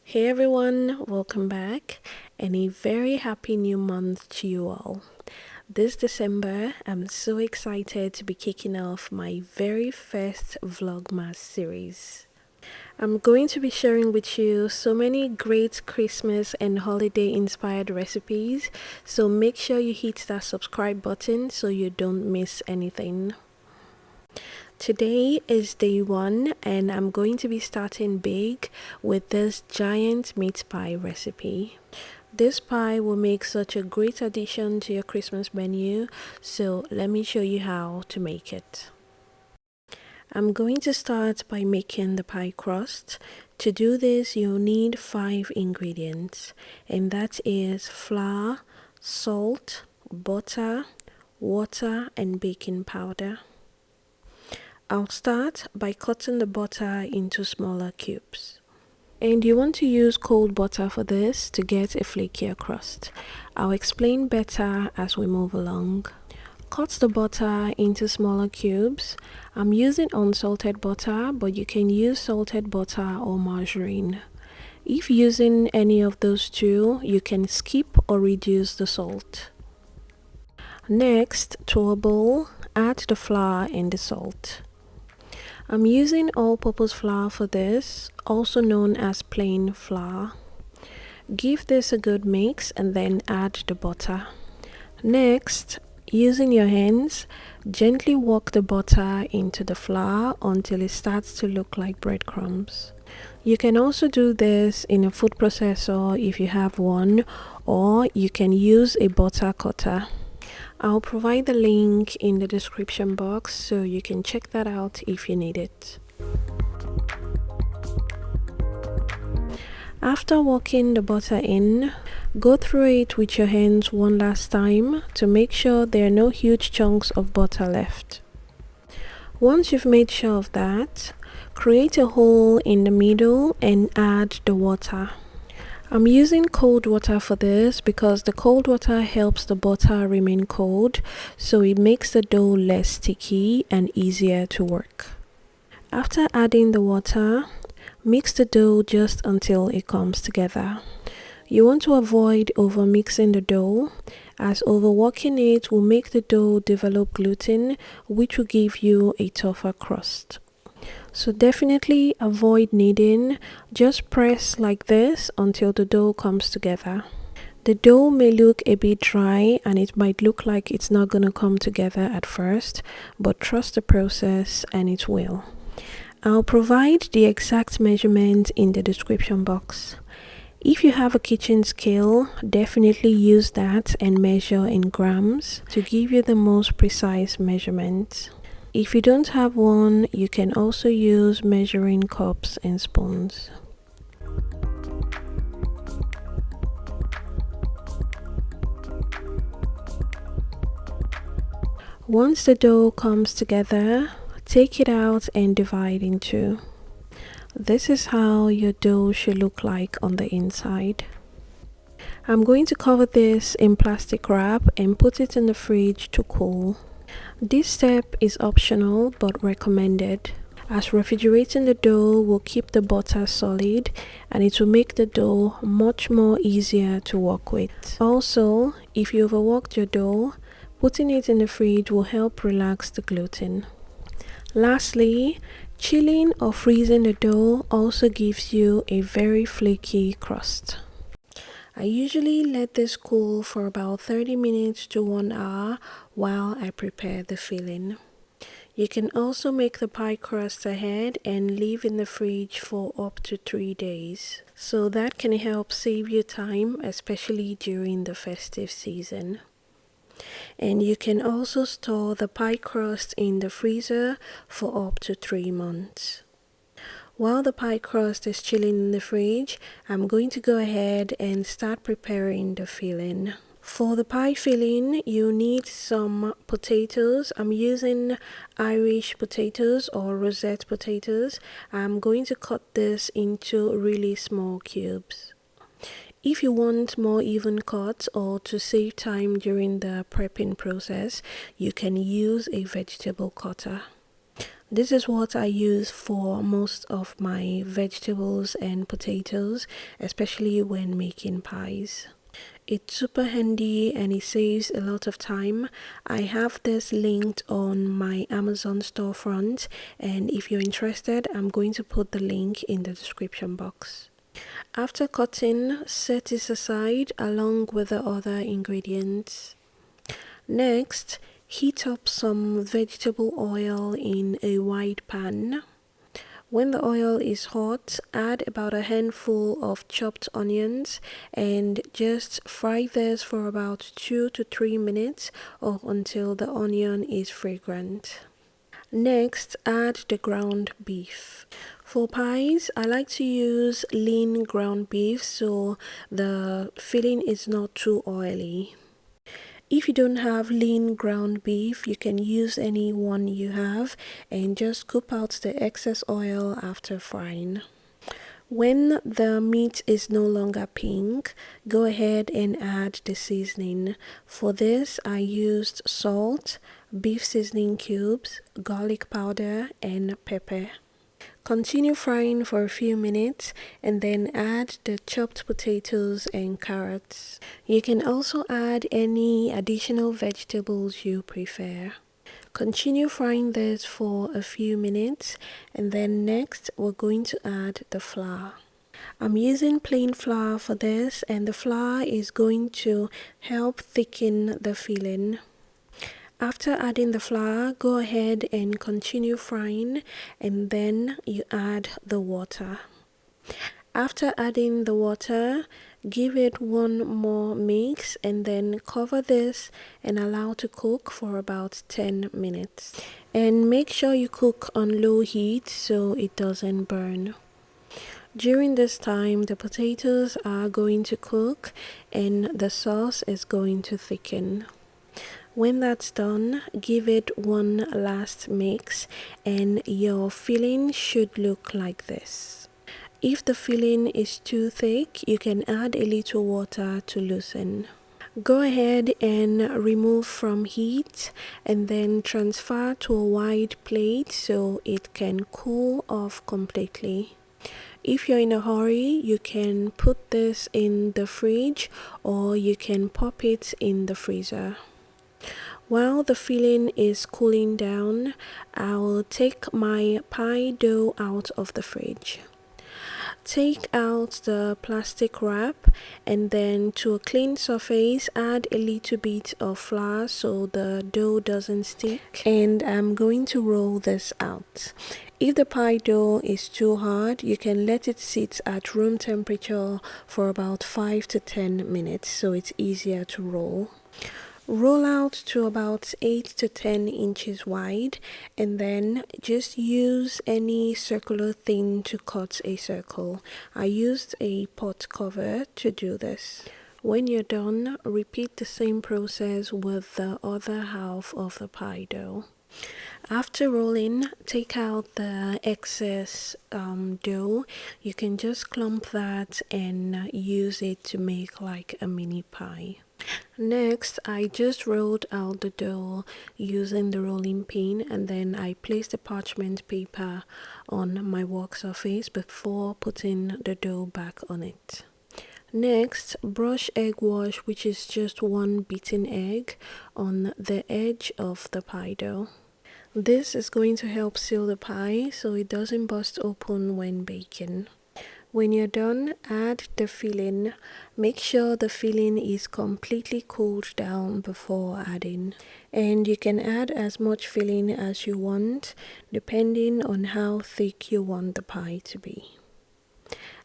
Hey everyone, welcome back and a very happy new month to you all. This December, I'm so excited to be kicking off my very first Vlogmas series. I'm going to be sharing with you so many great Christmas and holiday inspired recipes, so make sure you hit that subscribe button so you don't miss anything. Today is day one and I'm going to be starting big with this giant meat pie recipe. This pie will make such a great addition to your Christmas menu, so let me show you how to make it. I'm going to start by making the pie crust. To do this, you'll need 5 ingredients, and that is flour, salt, butter, water, and baking powder. I'll start by cutting the butter into smaller cubes. And you want to use cold butter for this to get a flakier crust. I'll explain better as we move along. Cut the butter into smaller cubes. I'm using unsalted butter, but you can use salted butter or margarine. If using any of those two, you can skip or reduce the salt. Next, to a bowl, add the flour and the salt. I'm using all-purpose flour for this, also known as plain flour. Give this a good mix and then add the butter. Next, using your hands, gently work the butter into the flour until it starts to look like breadcrumbs. You can also do this in a food processor if you have one, or you can use a butter cutter. I'll provide the link in the description box so you can check that out if you need it. After working the butter in, go through it with your hands one last time to make sure there are no huge chunks of butter left. Once you've made sure of that, create a hole in the middle and add the water. I'm using cold water for this because the cold water helps the butter remain cold, so it makes the dough less sticky and easier to work. After adding the water, mix the dough just until it comes together. You want to avoid over mixing the dough, as overworking it will make the dough develop gluten, which will give you a tougher crust. So definitely avoid kneading, just press like this until the dough comes together. The dough may look a bit dry and it might look like it's not going to come together at first, but trust the process and it will. I'll provide the exact measurement in the description box. If you have a kitchen scale, definitely use that and measure in grams to give you the most precise measurement. If you don't have one, you can also use measuring cups and spoons. Once the dough comes together, take it out and divide in two. This is how your dough should look like on the inside. I'm going to cover this in plastic wrap and put it in the fridge to cool. This step is optional but recommended, as refrigerating the dough will keep the butter solid and it will make the dough much more easier to work with. Also, if you overworked your dough, putting it in the fridge will help relax the gluten. Lastly, chilling or freezing the dough also gives you a very flaky crust. I usually let this cool for about 30 minutes to 1 hour while I prepare the filling. You can also make the pie crust ahead and leave in the fridge for up to 3 days. So that can help save you time, especially during the festive season. And you can also store the pie crust in the freezer for up to 3 months. While the pie crust is chilling in the fridge, I'm going to go ahead and start preparing the filling. For the pie filling, you need some potatoes. I'm using Irish potatoes or rosette potatoes. I'm going to cut this into really small cubes. If you want more even cuts or to save time during the prepping process, you can use a vegetable cutter. This is what I use for most of my vegetables and potatoes, especially when making pies. It's super handy and it saves a lot of time. I have this linked on my Amazon storefront, and if you're interested, I'm going to put the link in the description box. After cutting, set this aside along with the other ingredients. Next, heat up some vegetable oil in a wide pan. When the oil is hot, add about a handful of chopped onions and just fry this for about 2 to 3 minutes or until the onion is fragrant. Next, add the ground beef. For pies, I like to use lean ground beef so the filling is not too oily. If you don't have lean ground beef, you can use any one you have and just scoop out the excess oil after frying. When the meat is no longer pink, go ahead and add the seasoning. For this, I used salt, beef seasoning cubes, garlic powder, and pepper. Continue frying for a few minutes and then add the chopped potatoes and carrots. You can also add any additional vegetables you prefer. Continue frying this for a few minutes and then next we're going to add the flour. I'm using plain flour for this, and the flour is going to help thicken the filling. After adding the flour, go ahead and continue frying and then you add the water. After adding the water, give it one more mix and then cover this and allow to cook for about 10 minutes. And make sure you cook on low heat so it doesn't burn. During this time, the potatoes are going to cook and the sauce is going to thicken. When that's done, give it one last mix and your filling should look like this. If the filling is too thick, you can add a little water to loosen. Go ahead and remove from heat and then transfer to a wide plate so it can cool off completely. If you're in a hurry, you can put this in the fridge or you can pop it in the freezer. While the filling is cooling down, I'll take my pie dough out of the fridge. Take out the plastic wrap and then to a clean surface add a little bit of flour so the dough doesn't stick, and I'm going to roll this out. If the pie dough is too hard, you can let it sit at room temperature for about 5 to 10 minutes so it's easier to roll. Roll out to about 8 to 10 inches wide and then just use any circular thing to cut a circle. I used a pot cover to do this. When you're done, repeat the same process with the other half of the pie dough. After rolling, take out the excess dough. You can just clump that and use it to make like a mini pie. Next, I just rolled out the dough using the rolling pin and then I placed the parchment paper on my work surface before putting the dough back on it. Next, brush egg wash, which is just one beaten egg, on the edge of the pie dough. This is going to help seal the pie so it doesn't burst open when baking. When you're done, add the filling. Make sure the filling is completely cooled down before adding. And you can add as much filling as you want, depending on how thick you want the pie to be.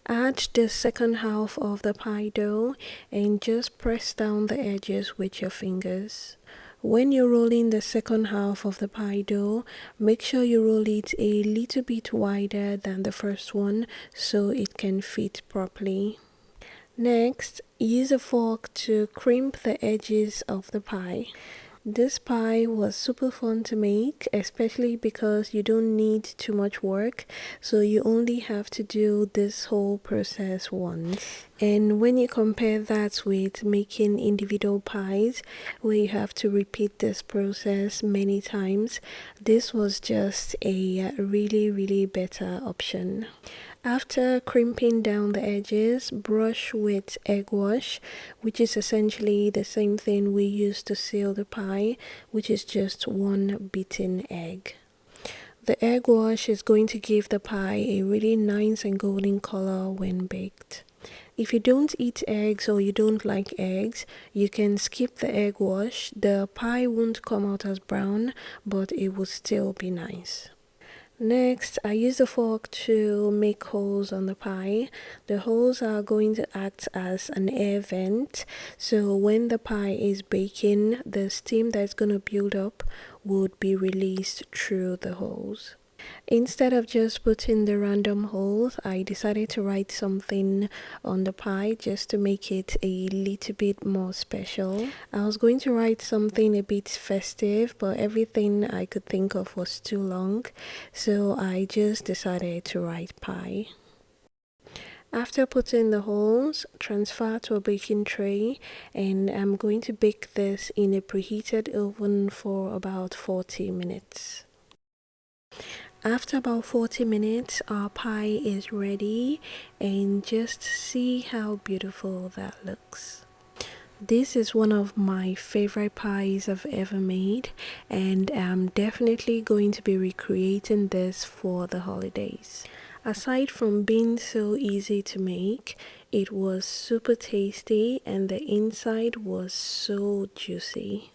Add the second half of the pie dough and just press down the edges with your fingers. When you're rolling the second half of the pie dough, make sure you roll it a little bit wider than the first one so it can fit properly. Next, use a fork to crimp the edges of the pie. This pie was super fun to make, especially because you don't need too much work, so you only have to do this whole process once. And when you compare that with making individual pies, where you have to repeat this process many times, this was just a really better option. After crimping down the edges, brush with egg wash, which is essentially the same thing we use to seal the pie, which is just one beaten egg. The egg wash is going to give the pie a really nice and golden color when baked. If you don't eat eggs or you don't like eggs, you can skip the egg wash. The pie won't come out as brown, but it will still be nice. Next, I use a fork to make holes on the pie. The holes are going to act as an air vent, so when the pie is baking, the steam that's going to build up would be released through the holes. Instead of just putting the random holes, I decided to write something on the pie just to make it a little bit more special. I was going to write something a bit festive, but everything I could think of was too long, so I just decided to write pie. After putting the holes, transfer to a baking tray, and I'm going to bake this in a preheated oven for about 40 minutes. After about 40 minutes, our pie is ready, and just see how beautiful that looks. This is one of my favorite pies I've ever made, and I'm definitely going to be recreating this for the holidays. Aside from being so easy to make, it was super tasty and the inside was so juicy.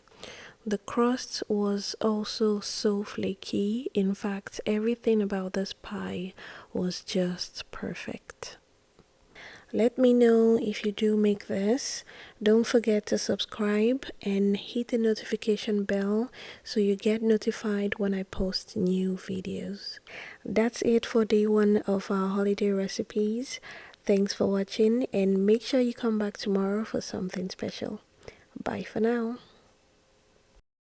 The crust was also so flaky. In fact, everything about this pie was just perfect. Let me know if you do make this. Don't forget to subscribe and hit the notification bell so you get notified when I post new videos. That's it for day one of our holiday recipes. Thanks for watching and make sure you come back tomorrow for something special. Bye for now.